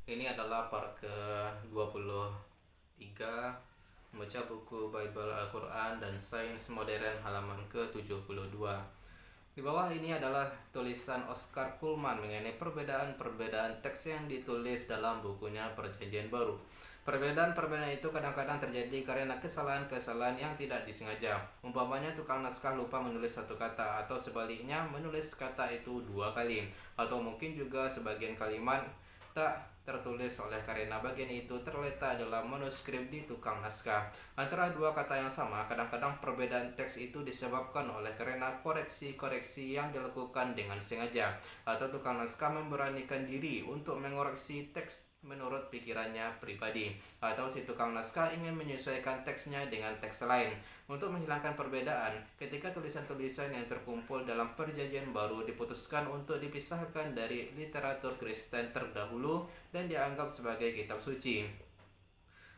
Ini adalah part ke-23 membaca buku Bible Al-Quran dan Sains Modern halaman ke-72. Di bawah ini adalah tulisan Oscar Kuhlman mengenai perbedaan-perbedaan teks yang ditulis dalam bukunya Perjanjian Baru. Perbedaan-perbedaan itu kadang-kadang terjadi karena kesalahan-kesalahan yang tidak disengaja. Umpamanya tukang naskah lupa menulis satu kata, atau sebaliknya menulis kata itu dua kali, atau mungkin juga sebagian kalimat tak tertulis oleh karena bagian itu terletak dalam manuskrip di tukang naskah. Antara dua kata yang sama, kadang-kadang perbedaan teks itu disebabkan oleh karena koreksi-koreksi yang dilakukan dengan sengaja, atau tukang naskah memberanikan diri untuk mengoreksi teks menurut pikirannya pribadi, atau si tukang naskah ingin menyesuaikan teksnya dengan teks lain. Untuk menghilangkan perbedaan, ketika tulisan-tulisan yang terkumpul dalam Perjanjian Baru diputuskan untuk dipisahkan dari literatur Kristen terdahulu dan dianggap sebagai kitab suci,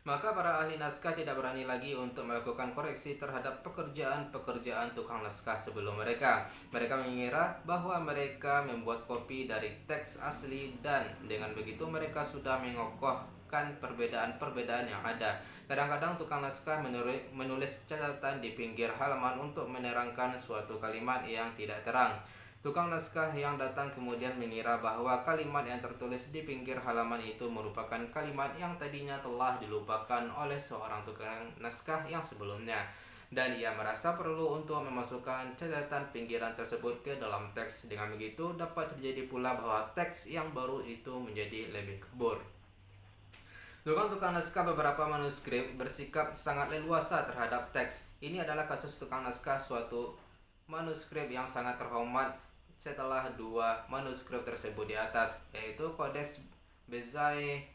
maka para ahli naskah tidak berani lagi untuk melakukan koreksi terhadap pekerjaan-pekerjaan tukang naskah sebelum mereka. Mereka mengira bahwa mereka membuat kopi dari teks asli, dan dengan begitu mereka sudah mengokohkan perbedaan-perbedaan yang ada. Kadang-kadang tukang naskah menulis catatan di pinggir halaman untuk menerangkan suatu kalimat yang tidak terang. Tukang naskah yang datang kemudian mengira bahwa kalimat yang tertulis di pinggir halaman itu merupakan kalimat yang tadinya telah dilupakan oleh seorang tukang naskah yang sebelumnya, dan ia merasa perlu untuk memasukkan catatan pinggiran tersebut ke dalam teks. Dengan begitu, dapat terjadi pula bahwa teks yang baru itu menjadi lebih kabur. Tukang naskah beberapa manuskrip bersikap sangat leluasa terhadap teks. Ini adalah kasus tukang naskah suatu manuskrip yang sangat terhormat setelah dua manuskrip tersebut di atas, yaitu Codex Bezae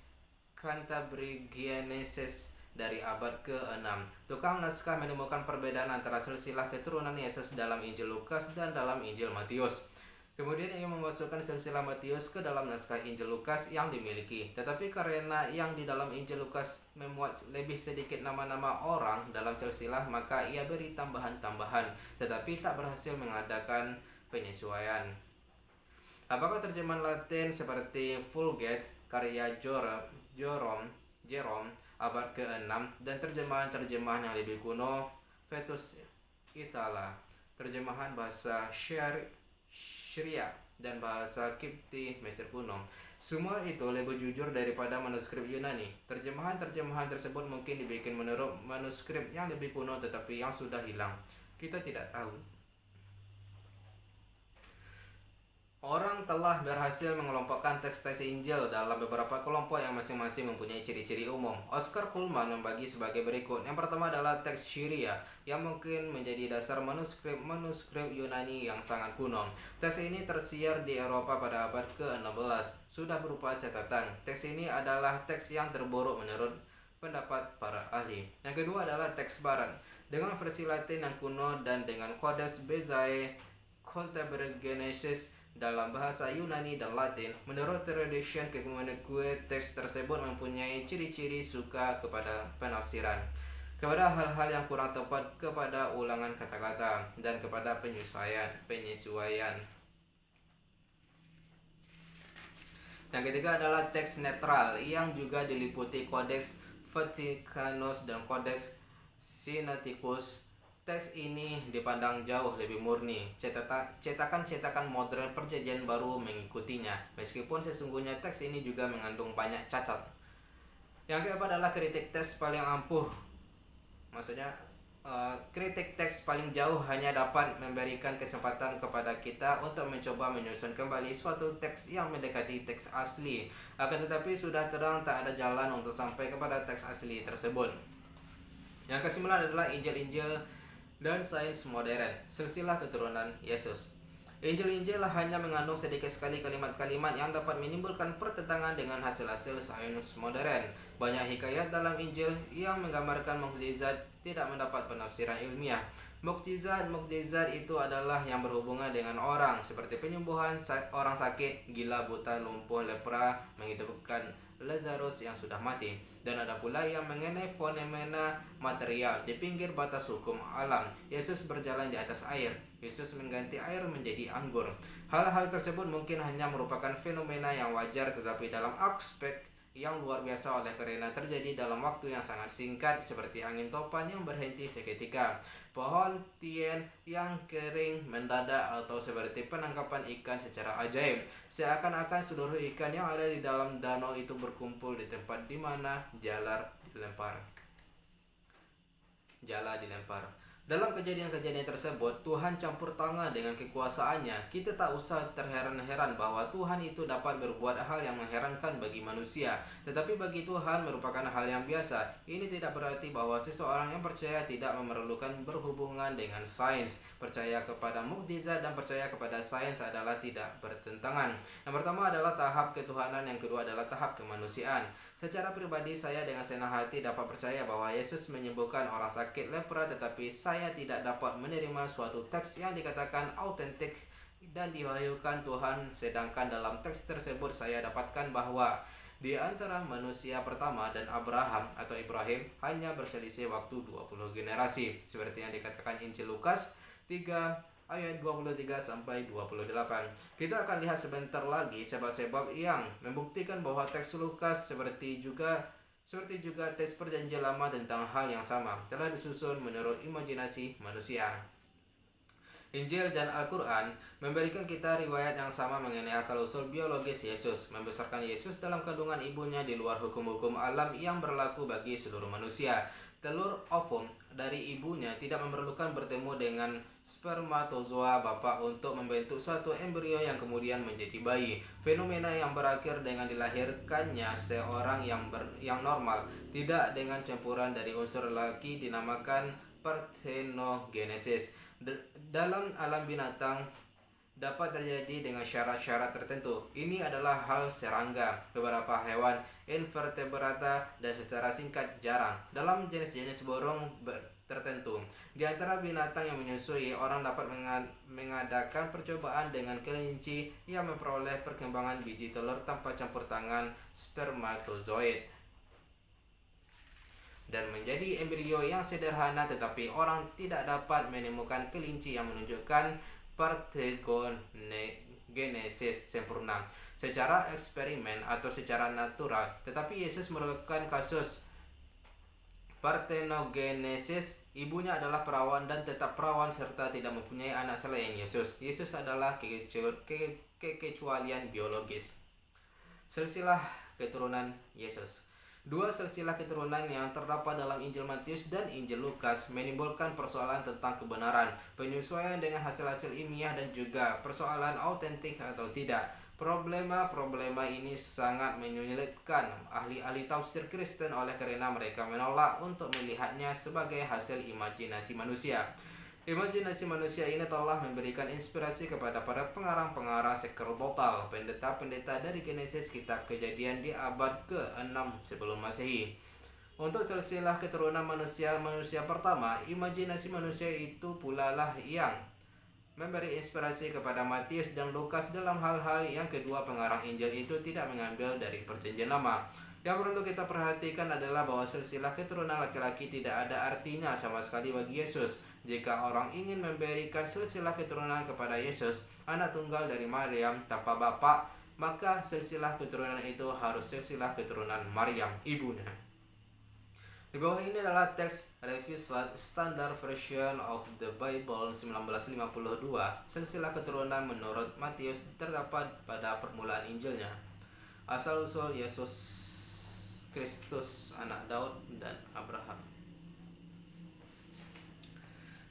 Cantabrigiensis dari abad ke-6. Tukang naskah menemukan perbedaan antara silsilah keturunan Yesus dalam Injil Lukas dan dalam Injil Matius. Kemudian ia memasukkan silsilah Matius ke dalam naskah Injil Lukas yang dimiliki. Tetapi karena yang di dalam Injil Lukas memuat lebih sedikit nama-nama orang dalam silsilah, maka ia beri tambahan-tambahan, tetapi tak berhasil mengadakan penyesuaian. Apakah terjemahan Latin seperti Vulgate karya Jerome abad ke-6 dan terjemahan-terjemahan yang lebih kuno Vetus Itala, terjemahan bahasa Syria dan bahasa Kipti Mesir kuno, semua itu lebih jujur daripada manuskrip Yunani. Terjemahan-terjemahan tersebut mungkin dibikin menurut manuskrip yang lebih kuno tetapi yang sudah hilang. Kita tidak tahu. Orang telah berhasil mengelompokkan teks-teks Injil dalam beberapa kelompok yang masing-masing mempunyai ciri-ciri umum. Oscar Kuhlman membagi sebagai berikut. Yang pertama adalah teks Syria, yang mungkin menjadi dasar manuskrip Yunani yang sangat kuno. Teks ini tersiar di Eropa pada abad ke-16, sudah berupa catatan. Teks ini adalah teks yang terburuk menurut pendapat para ahli. Yang kedua adalah teks Barat, dengan versi Latin yang kuno dan dengan Codex Bezae Cantabrigiensis dalam bahasa Yunani dan Latin. Menurut tradition kekemuanekue, teks tersebut mempunyai ciri-ciri suka kepada penafsiran, kepada hal-hal yang kurang tepat, kepada ulangan kata-kata, dan kepada penyesuaian. Yang ketiga adalah teks netral, yang juga diliputi Codex Vaticanus dan Codex Sinaiticus. Teks ini dipandang jauh lebih murni. Cetakan-cetakan modern Perjanjian Baru mengikutinya, meskipun sesungguhnya teks ini juga mengandung banyak cacat. Yang keempat adalah kritik teks paling ampuh. Maksudnya, kritik teks paling jauh hanya dapat memberikan kesempatan kepada kita untuk mencoba menyusun kembali suatu teks yang mendekati teks asli. Akan tetapi sudah terang tak ada jalan untuk sampai kepada teks asli tersebut. Yang kesembilan adalah Injil-Injil dan Sains Modern, silsilah keturunan Yesus. Injil-Injil hanya mengandung sedikit sekali kalimat-kalimat yang dapat menimbulkan pertentangan dengan hasil-hasil sains modern. Banyak hikayat dalam Injil yang menggambarkan mukjizat tidak mendapat penafsiran ilmiah. Mukjizat itu adalah yang berhubungan dengan orang, seperti penyembuhan orang sakit, gila, buta, lumpuh, lepra, menghidupkan Lazarus yang sudah mati. Dan ada pula yang mengenai fenomena material di pinggir batas hukum alam. Yesus berjalan di atas air. Yesus mengganti air menjadi anggur. Hal-hal tersebut mungkin hanya merupakan fenomena yang wajar, tetapi dalam aspek yang luar biasa oleh karena terjadi dalam waktu yang sangat singkat, seperti angin topan yang berhenti seketika, pohon tien yang kering mendadak, atau seperti penangkapan ikan secara ajaib. Seakan-akan seluruh ikan yang ada di dalam danau itu berkumpul di tempat di mana jala dilempar. Dalam kejadian-kejadian tersebut, Tuhan campur tangan dengan kekuasaannya. Kita tak usah terheran-heran bahwa Tuhan itu dapat berbuat hal yang mengherankan bagi manusia. Tetapi bagi Tuhan merupakan hal yang biasa. Ini tidak berarti bahwa seseorang yang percaya tidak memerlukan berhubungan dengan sains. Percaya kepada mukjizat dan percaya kepada sains adalah tidak bertentangan. Yang pertama adalah tahap ketuhanan, yang kedua adalah tahap kemanusiaan. Secara pribadi, saya dengan senang hati dapat percaya bahwa Yesus menyembuhkan orang sakit lepra, tetapi saya tidak dapat menerima suatu teks yang dikatakan autentik dan diwahyukan Tuhan, sedangkan dalam teks tersebut saya dapatkan bahwa di antara manusia pertama dan Abraham atau Ibrahim hanya berselisih waktu 20 generasi, seperti yang dikatakan Injil Lukas 3 ayat 23 sampai 28. Kita akan lihat sebentar lagi sebab-sebab yang membuktikan bahwa teks Lukas seperti juga teks Perjanjian Lama tentang hal yang sama telah disusun menurut imajinasi manusia. Injil dan Al-Quran memberikan kita riwayat yang sama mengenai asal-usul biologis Yesus. Membesarkan Yesus dalam kandungan ibunya di luar hukum-hukum alam yang berlaku bagi seluruh manusia. Telur ovum dari ibunya tidak memerlukan bertemu dengan spermatozoa bapak untuk membentuk suatu embrio yang kemudian menjadi bayi. Fenomena yang berakhir dengan dilahirkannya seorang yang normal, tidak dengan campuran dari unsur lelaki, dinamakan parthenogenesis. Dalam alam binatang dapat terjadi dengan syarat-syarat tertentu. Ini adalah hal serangga, beberapa hewan invertebrata, dan secara singkat jarang dalam jenis-jenis burung tertentu. Di antara binatang yang menyusui, orang dapat mengadakan percobaan dengan kelinci yang memperoleh perkembangan biji telur tanpa campur tangan spermatozoid dan menjadi embrio yang sederhana, tetapi orang tidak dapat menemukan kelinci yang menunjukkan parthenogenesis sempurna secara eksperimen atau secara natural. Tetapi Yesus merupakan kasus parthenogenesis. Ibunya adalah perawan dan tetap perawan serta tidak mempunyai anak selain Yesus. Yesus adalah kekecualian biologis. Silsilah keturunan Yesus. Dua silsilah keturunan yang terdapat dalam Injil Matius dan Injil Lukas menimbulkan persoalan tentang kebenaran, penyesuaian dengan hasil-hasil ilmiah, dan juga persoalan autentik atau tidak. Problema ini sangat menyulitkan ahli-ahli tafsir Kristen oleh karena mereka menolak untuk melihatnya sebagai hasil imajinasi manusia. Imajinasi manusia ini telah memberikan inspirasi kepada para pengarang-pengarang sakerdotal, pendeta-pendeta dari Genesis kitab Kejadian di abad ke-6 sebelum Masehi. Untuk silsilah keturunan manusia pertama, imajinasi manusia itu pula lah yang memberi inspirasi kepada Matius dan Lukas dalam hal-hal yang kedua pengarang Injil itu tidak mengambil dari Perjanjian Lama. Yang perlu kita perhatikan adalah bahwa silsilah keturunan laki-laki tidak ada artinya sama sekali bagi Yesus. Jika orang ingin memberikan silsilah keturunan kepada Yesus, anak tunggal dari Maryam tanpa bapak, maka silsilah keturunan itu harus silsilah keturunan Maryam, ibunya. Di bawah ini adalah teks Revised Standard Version of the Bible 1952. Silsilah keturunan menurut Matius terdapat pada permulaan Injilnya. Asal-usul Yesus Kristus, anak Daud dan Abraham.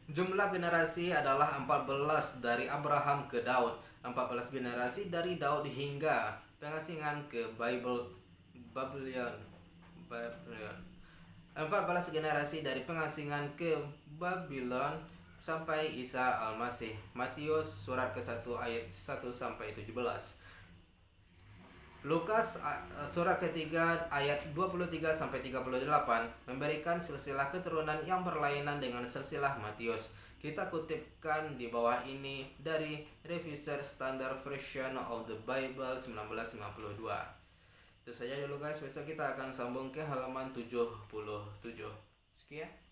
Jumlah generasi adalah 14 dari Abraham ke Daud, 14 generasi dari Daud hingga pengasingan ke Babylon. 14 generasi dari pengasingan ke Babylon sampai Isa Al-Masih. Matius surat ke-1 ayat 1 sampai 17. Lukas surat ketiga ayat 23 sampai 38 memberikan silsilah keturunan yang berlainan dengan silsilah Matius. Kita kutipkan di bawah ini dari Revised Standard Version of the Bible 1952. Itu saja dulu guys, besok kita akan sambung ke halaman 77. Sekian.